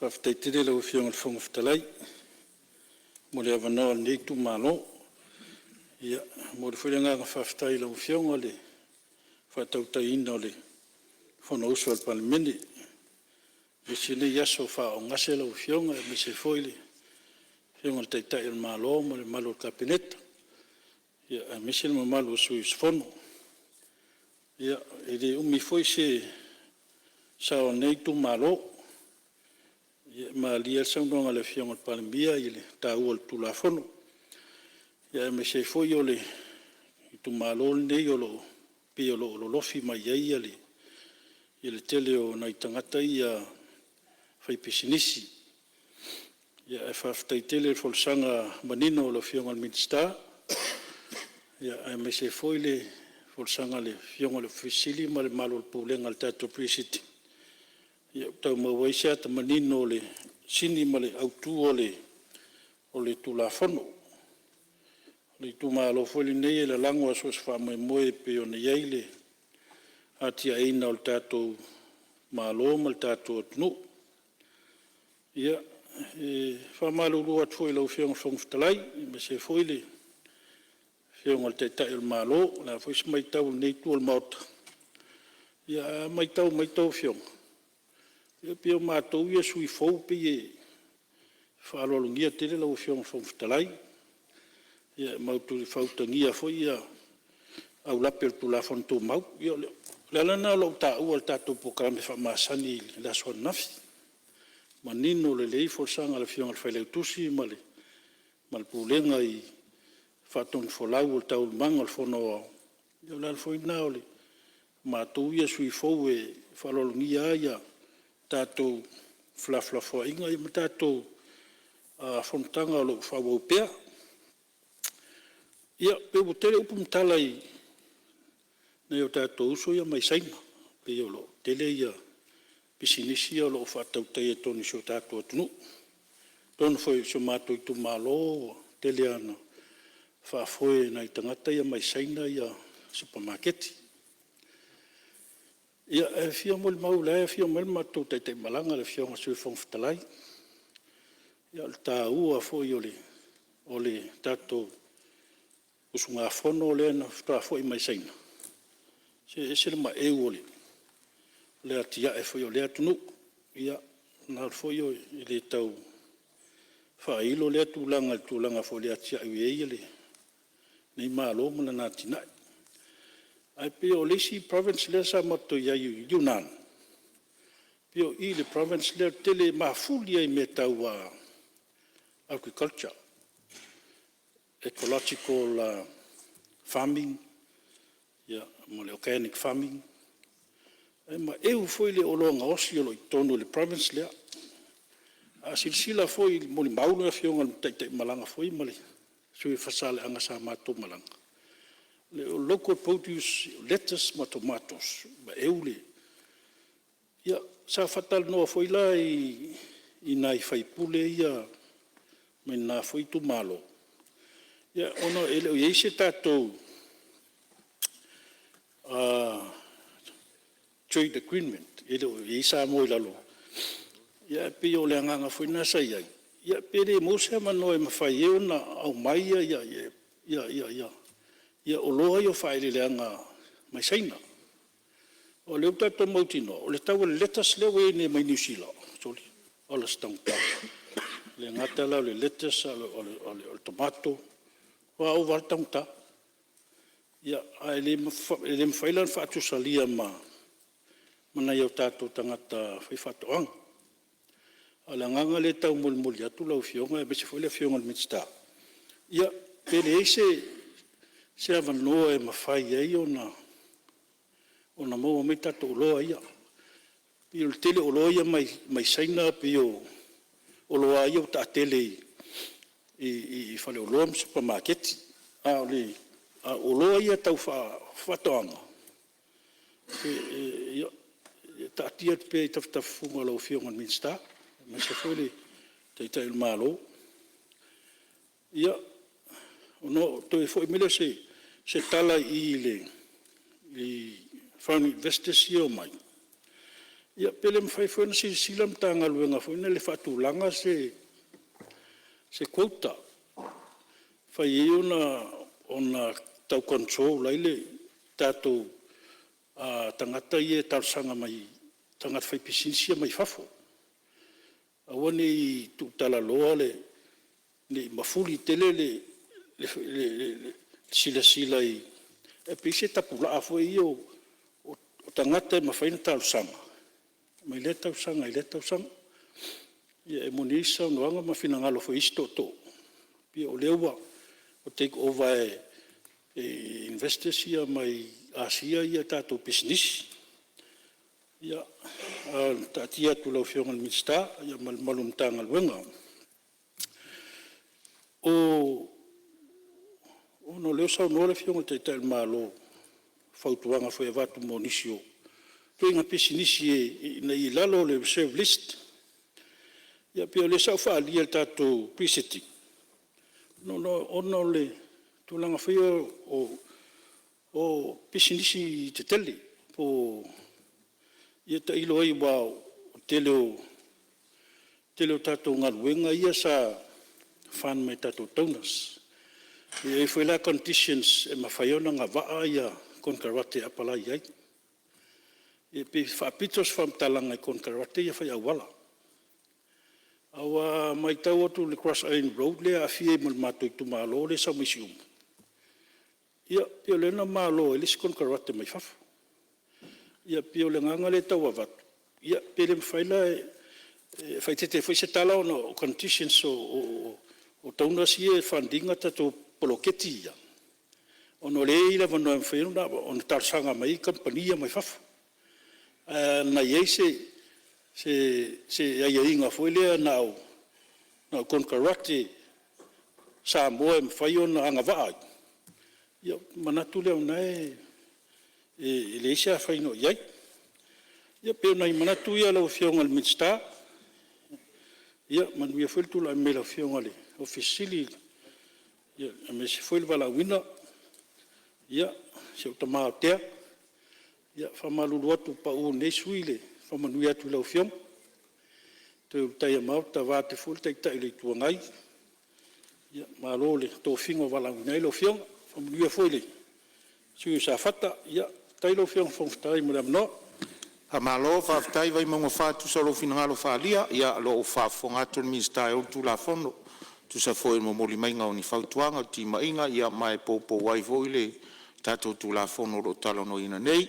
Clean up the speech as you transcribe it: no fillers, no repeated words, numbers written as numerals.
Whafteitire lau whionga whangawhitalai. Mo le avanoa nei tu malo. Ia, mo le whianga ngā whaftai lau whionga le whatautai ina le whana usu al palimene. Me si nei aso wha o ngase lau whionga me se foile. Whionga le taitai al malo mo le malo kapineta. Ia, me se le malo sui sfono. Ia, ele umi foi se sao nei tu malo. Ma lia saunga le whionga le palimia i le tāua le tulafono. Ia me se foi o le i tu malo nei o lo pi o lo lofi mai ia le i le tele o nai tangata ia fai pisinisi. Ia e whaftai tele folsanga manino o le whionga le minsta. Ia me se foi le folsanga le whionga le fisili ma le malo le pulenga le tato prisiti. Ia tau mawaisia ta manino le sini ma le autu o le tulafono. Le tu malo foi nei le lango aso se fa moe pe o nei le atia ina o le tato malo ma le tato tunu. Ia fa malo lu at foi lo fiong ftalai me se foi le fiong al teta el malo la foi mai tau nei tu el maut. Ia mai tau fiong. Ia pio mātou ia sui fau pe e whaalolungia tere lau whiong whangwhitalai. Ia mautu i whautangia foi ia au lapel tu la whanto mau. Ia le alana lau ta ua le tātou pokrame whamasani la swan nafi. Manino le lei forsanga le whiong al whaileu tusi ma le pulenga i whatoni wholau o le tau manga le whono. Ia le alfoi nao le mātou ia sui fau e whaalolungia ia tātou flaflafo inga i tātou whontanga o lo whawau pēr. Ia, pe o tere upu mtala i nei o tātou uso ia mai saina. Pe o lo tele ia pisinisi o lo whatautai e toni so tātou atunu. Tono foi so mātou i tu malo, tele ana whafoe nei tangata ia mai saina ia supermarketi. Ia e fia mo le mau le fia mo le matou te malanga le fia sui whangwhitalai. Ia le tā ua foi o le tātou usunga whono le na whtua foi mai saina. Se le ma o le atia e foi o le atunu. Ia nā foi o le tau whailo le tūlanga foi le atia ue le nei mālo mana nā tinai. Ai pio lesi province le sa moto ya Yunnan. Pio i le province le tele mafulia i metaua agriculture, ecological farming, ya mole organic farming. Ai ma eu foi le olonga osi o i tonu le province le. A silsila foi mole maulu e fionga te malanga foi mole. Sui fasale anga sa mato malanga. Le local produce lettuce ma tomatoes ma eule ia sa fatal no foi lá i nai fai pule ia me na foi tu malo ia ono ele ia se tato trade agreement ele ia sa mo lalo ia pio le nganga foi na sai ia pere mo se mano e mafai eu na au mai ia ia o loa i o whaere leanga mai saina. O leo tato mautino, o le tau le letas leo e ne mai New Zealand. Soli, o le stangta. Le ngata la, o le letas, o le tomato, o au vartangta. Ia, le mwhailan whaatu salia mana iau tato tangata whai whatoanga. A le nganga le tau muli atu lau fionga, e bese whai le fionga le mitsta. Ia, pere eise, se avanoa e mawhai ai ona maua mai tato loa ia. Pio le tele o loa ia mai saina pio o loa ia o ta tele i whale o loa supermarketi. O loa ia tau whatoanga. Ta atia te pia i tawhitafunga lau whiongan minsta. Mai se whole teitai il malo. Ia, ono toi foi mele se tala i le foreign investors i o mai. Ia pele mfai foi na sila mtanga luenga foi na le fatulanga se quota. Fai ona tau control laile tato tangata ie tarsanga mai tangata fai pisinsia mai fafo. Awane I tu tala loa le mafuli tele le sila I e pise tapula afo o tangata mafai na tarsanga. Mai le tausanga I le tausanga. Ia e monisa noanga mafinangalo foi isto to. Pia o lewa o take over investors ia mai Asia ia tato business. Ia tatia tu lau fionga minister ia malum tanga luenga. O no leo sau no le fionga te tal malo fautuanga foi vatu monisio. Tuinga business na I lalo le reserve list. Ia pia le sau fa ali tato precinct. No ono le tulanga foi o pisinisi te tele po ia ta ilo ai wa tele tato ngaluenga ia sa fan mai tato toners ia foi la conditions e mafaiona nga va ia kon karate apala ia e pe fa pitos fam talanga kon karate ia fai awala awa mai tau tu le cross iron road le afie mal mato tu malo le sa misium ia pio le na malo le skon karate mai faf ia pio le nganga le tau avat ia pele mfaila fai tete foi se tala no conditions o tauna sie fundinga tato poloketi ia ono le ila vano mfaino na on tarsanga mai kompania mai faf na yese se ia inga foi le na kon karate sa moe mfaio na anga vai ia manatu le ona le sia faino ia ia pe na manatu ia lo fionga le minister ia man ia foi tu la mela fionga le officially ia me se foi vala wina ia se utamate ia famalu atu pa o ne suile famanu ia tu lo fiong te tai mau ta va te ful te tai le tu ngai ia malo le to fingo vala wina lo fiong famanu ia foi le su sa fata ia tai lo fiong fong tai mo no Amalo faftai vai mongo fatu solo finangalo falia ia lo fafonga tu minister o tu la fondo tu sa foi mo moli mai ngau ni fautuanga ti mainga ia mai popo wai voile tato tu la fondo lo talo no ina nei